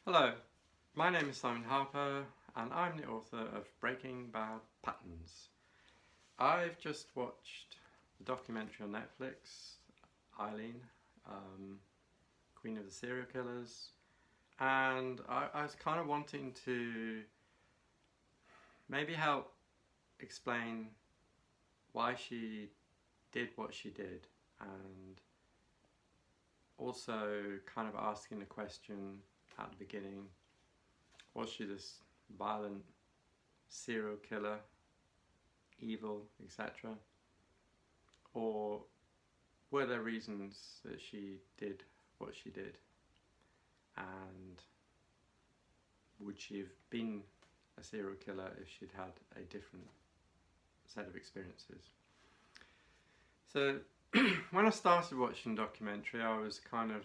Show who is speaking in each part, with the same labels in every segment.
Speaker 1: Hello, my name is Simon Harper and I'm the author of Breaking Bad Patterns. I've just watched the documentary on Netflix, Aileen, Queen of the Serial Killers, and I was kind of wanting to maybe help explain why she did what she did, and also kind of asking the question at the beginning, was she this violent serial killer, evil, etc., or were there reasons that she did what she did, and would she have been a serial killer if she'd had a different set of experiences? So when I started watching the documentary, I was kind of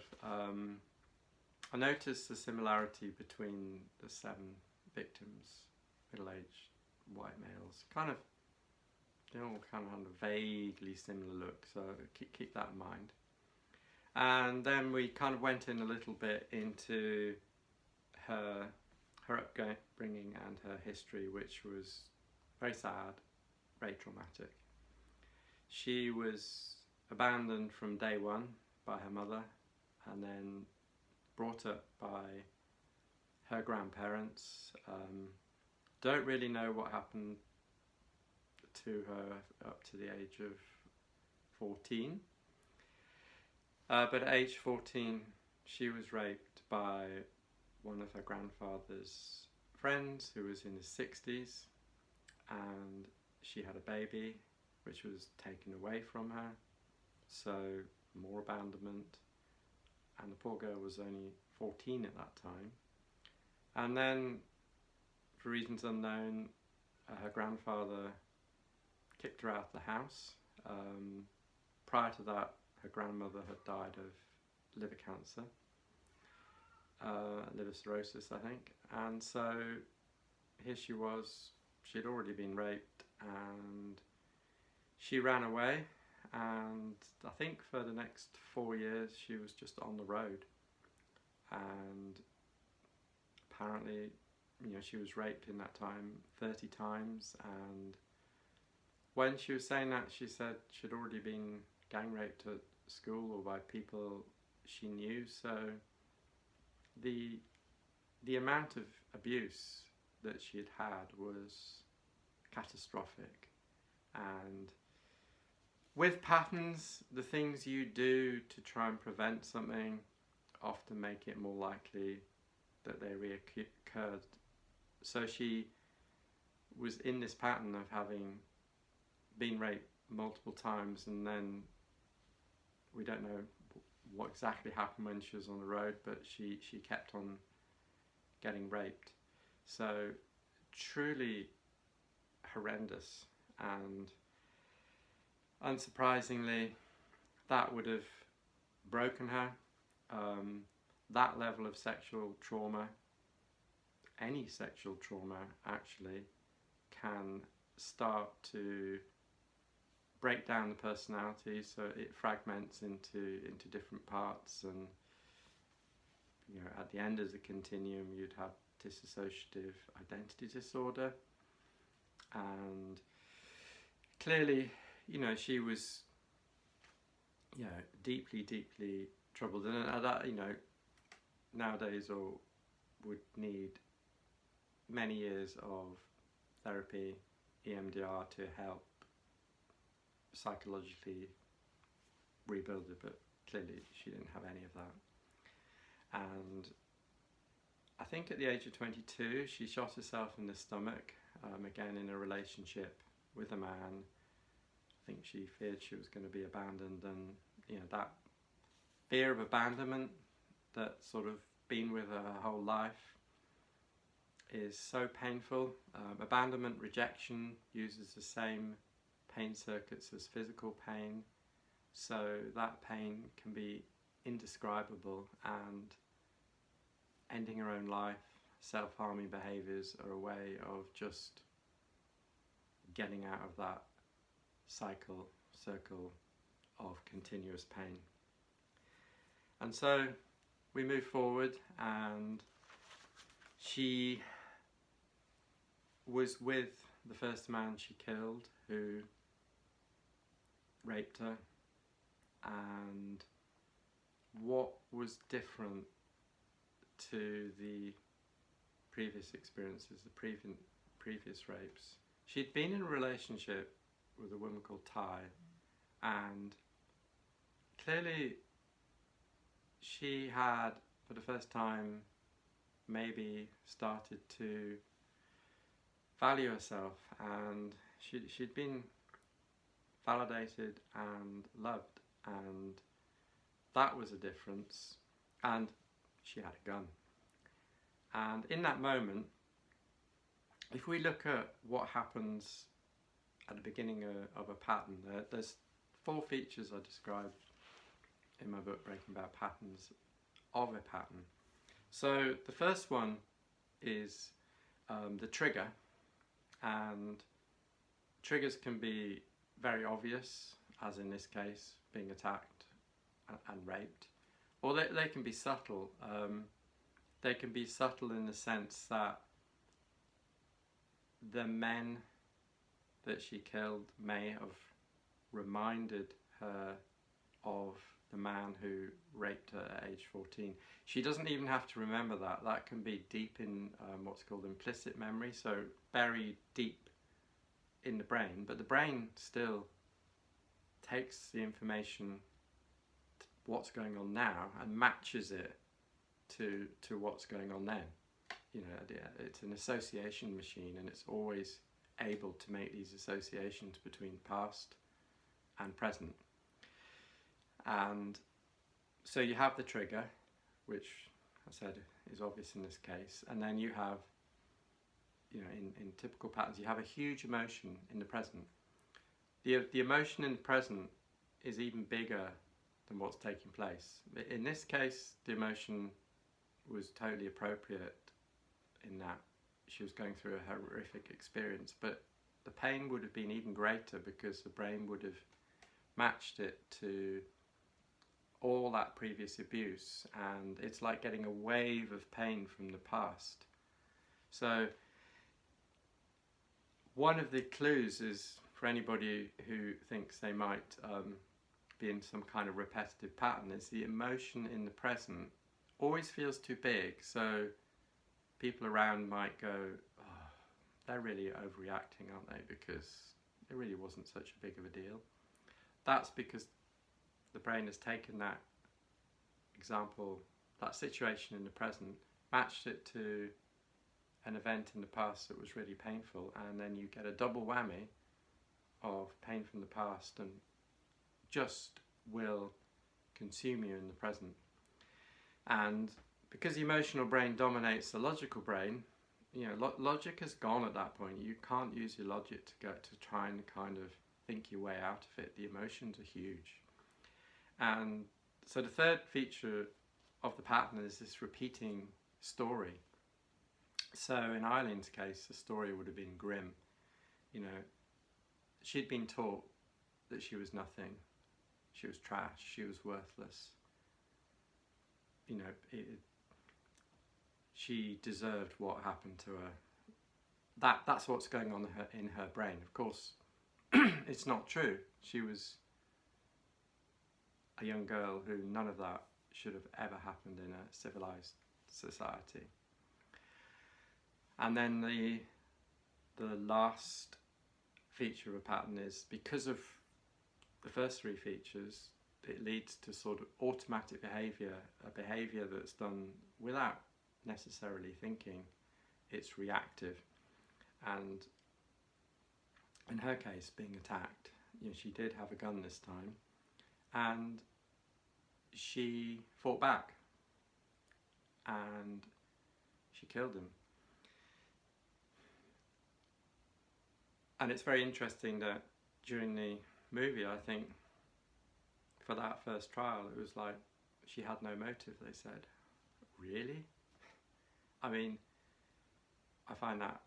Speaker 1: I noticed the similarity between the 7 victims, middle-aged white males. They all kind of had a vaguely similar look, so keep that in mind. And then we kind of went in a little bit into her upbringing and her history, which was very sad, very traumatic. She was abandoned from day one by her mother, and then brought up by her grandparents. Don't really know what happened to her up to the age of 14. But at age 14, she was raped by one of her grandfather's friends who was in his 60s, and she had a baby which was taken away from her, so more abandonment. And the poor girl was only 14 at that time. And then, for reasons unknown, her grandfather kicked her out of the house. Prior to that, her grandmother had died of liver cancer, liver cirrhosis, I think. And so here she was, she'd already been raped, and she ran away. And I think for the next 4 years she was just on the road, and apparently, she was raped in that time 30 times, and when she was saying that, she said she'd already been gang raped at school or by people she knew. So the amount of abuse that she had was catastrophic. And with patterns, the things you do to try and prevent something often make it more likely that they reoccurred. So she was in this pattern of having been raped multiple times, and then we don't know what exactly happened when she was on the road, but she kept on getting raped. So truly horrendous, and unsurprisingly, that would have broken her. That level of sexual trauma, any sexual trauma actually, can start to break down the personality, so it fragments into different parts, and at the end of the continuum you'd have dissociative identity disorder. And clearly, she was, deeply troubled, and that, nowadays or would need many years of therapy, EMDR, to help psychologically rebuild it, but clearly she didn't have any of that. And I think at the age of 22 she shot herself in the stomach, again in a relationship with a man. I think she feared she was going to be abandoned, and that fear of abandonment that's sort of been with her whole life is so painful. Abandonment, rejection uses the same pain circuits as physical pain, so that pain can be indescribable, and ending her own life, self-harming behaviours are a way of just getting out of that circle of continuous pain. And so we move forward, and She was with the first man she killed, who raped her, and what was different to the previous experiences, the previous rapes, she'd been in a relationship with a woman called Ty, and clearly she had, for the first time, maybe started to value herself, and she'd been validated and loved, and that was a difference. And she had a gun, and in that moment, if we look at what happens at the beginning of a pattern, there's 4 features I described in my book Breaking Bad Patterns of a pattern. So the first one is the trigger, and triggers can be very obvious, as in this case, being attacked and raped, or they can be subtle. They can be subtle in the sense that the men that she killed may have reminded her of the man who raped her at age 14. She doesn't even have to remember that. That can be deep in what's called implicit memory, so buried deep in the brain, but the brain still takes the information, what's going on now, and matches it to what's going on then. You know, it's an association machine, and it's always able to make these associations between past and present. And so you have the trigger, which I said is obvious in this case, and then you have, you know, in typical patterns, you have a huge emotion in the present. The emotion in the present is even bigger than what's taking place. In this case, the emotion was totally appropriate in that she was going through a horrific experience, but the pain would have been even greater because the brain would have matched it to all that previous abuse, and it's like getting a wave of pain from the past. So one of the clues is, for anybody who thinks they might be in some kind of repetitive pattern, is the emotion in the present always feels too big. So people around might go, oh, they're really overreacting, aren't they? Because it really wasn't such a big of a deal. That's because the brain has taken that example, that situation in the present, matched it to an event in the past that was really painful, and then you get a double whammy of pain from the past, and just will consume you in the present. And because the emotional brain dominates the logical brain, you know, logic has gone at that point. You can't use your logic to try and kind of think your way out of it. The emotions are huge. And so the third feature of the pattern is this repeating story. So in Eileen's case, the story would have been grim. You know, she'd been taught that she was nothing. She was trash. She was worthless. You know, she deserved what happened to her. That's what's going on in her brain. Of course, it's not true. She was a young girl who none of that should have ever happened in a civilized society. And then the last feature of a pattern is, because of the first 3 features, it leads to sort of automatic behaviour, a behaviour that's done without necessarily thinking. It's reactive. And in her case, being attacked, you know, she did have a gun this time, and she fought back, and she killed him. And it's very interesting that during the movie, I think, for that first trial, it was like, she had no motive, they said. Really? I mean, I find that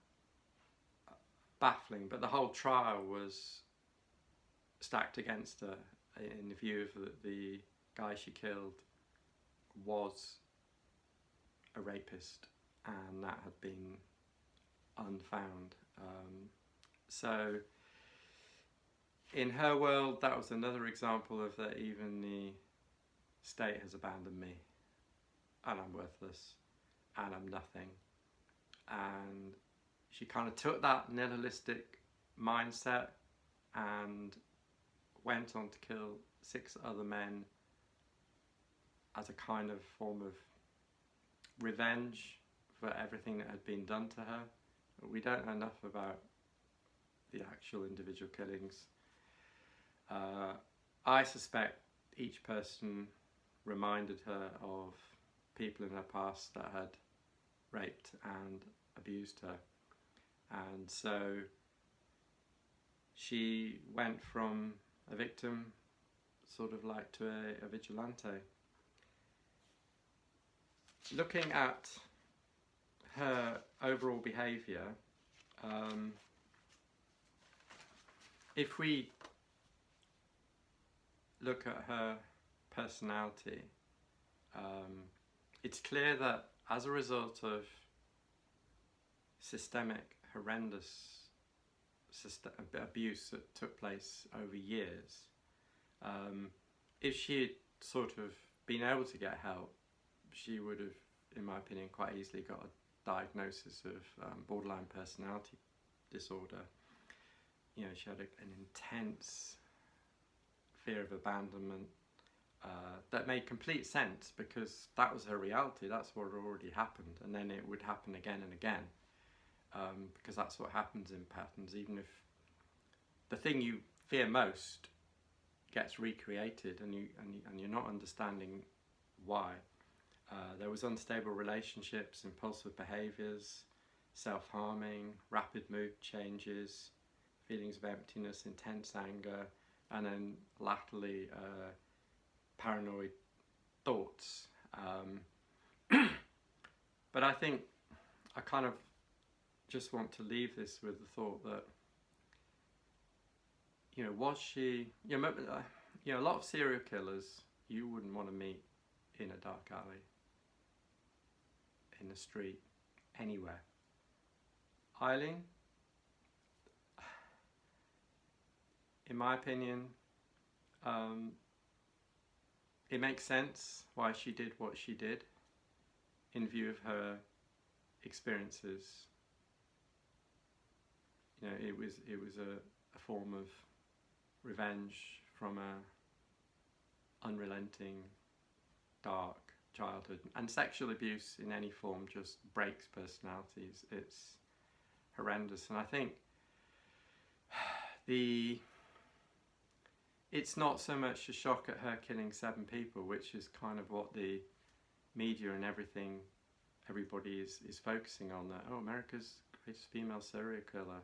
Speaker 1: baffling, but the whole trial was stacked against her in the view of the guy she killed was a rapist, and that had been unfound. So in her world, that was another example of that even the state has abandoned me, and I'm worthless, and I'm nothing. And she kind of took that nihilistic mindset and went on to kill 6 other men as a kind of form of revenge for everything that had been done to her. We don't know enough about the actual individual killings. I suspect each person reminded her of people in her past that had raped and abused her, and so she went from a victim sort of like to a vigilante. Looking at her overall behaviour, if we look at her personality, it's clear that as a result of systemic, horrendous abuse that took place over years, if she had sort of been able to get help, she would have, in my opinion, quite easily got a diagnosis of borderline personality disorder. You know, she had an intense fear of abandonment that made complete sense, because that was her reality. That's what had already happened, and then it would happen again and again, because that's what happens in patterns. Even if the thing you fear most gets recreated, and you're not understanding why. There was unstable relationships, impulsive behaviours, self-harming, rapid mood changes, feelings of emptiness, intense anger, and then latterly paranoid thoughts. But I think I kind of just want to leave this with the thought that, you know, was she, you know, a lot of serial killers you wouldn't want to meet in a dark alley, in the street, anywhere. Aileen, in my opinion, it makes sense why she did what she did in view of her experiences. You know, it was a form of revenge from a unrelenting, dark childhood, and sexual abuse in any form just breaks personalities. It's horrendous, and I think it's not so much a shock at her killing 7 people, which is kind of what the media and everybody is focusing on, that, oh, America's greatest female serial killer.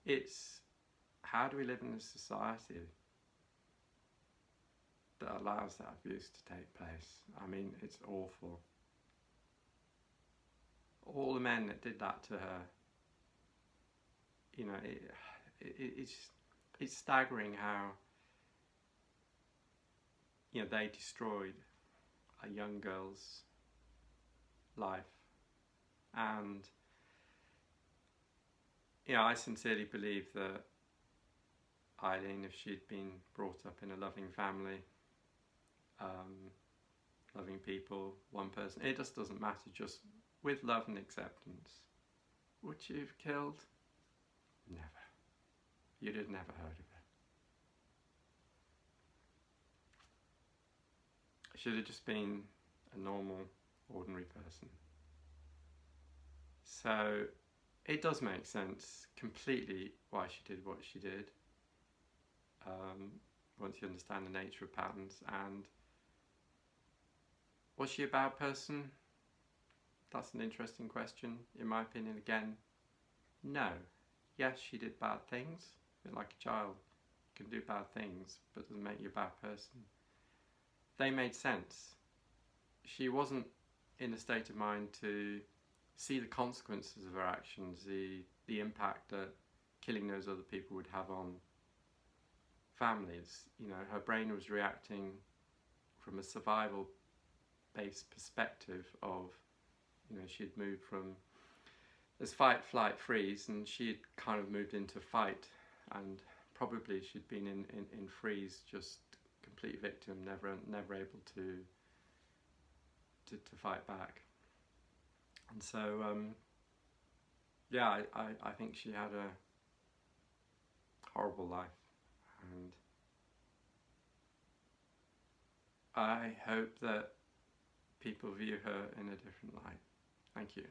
Speaker 1: It's how do we live in a society that allows that abuse to take place? I mean, it's awful. All the men that did that to her, you know, it's staggering how, you know, they destroyed a young girl's life. And, you know, I sincerely believe that Aileen, if she'd been brought up in a loving family, loving people, one person, it just doesn't matter, just with love and acceptance, would she have killed? Never. You'd have never heard of her. Should have just been a normal, ordinary person. So it does make sense completely why she did what she did, once you understand the nature of patterns. And was she a bad person? That's an interesting question. In my opinion, again, no. Yes, she did bad things, a bit like a child. You can do bad things, but doesn't make you a bad person. They made sense. She wasn't in a state of mind to see the consequences of her actions, the impact that killing those other people would have on families. You know, her brain was reacting from a survival-based perspective of, you know, she'd moved from this fight, flight, freeze, and she'd kind of moved into fight, and probably she'd been in freeze, just complete victim, never able to fight back. And so yeah, I think she had a horrible life, and I hope that people view her in a different light. Thank you.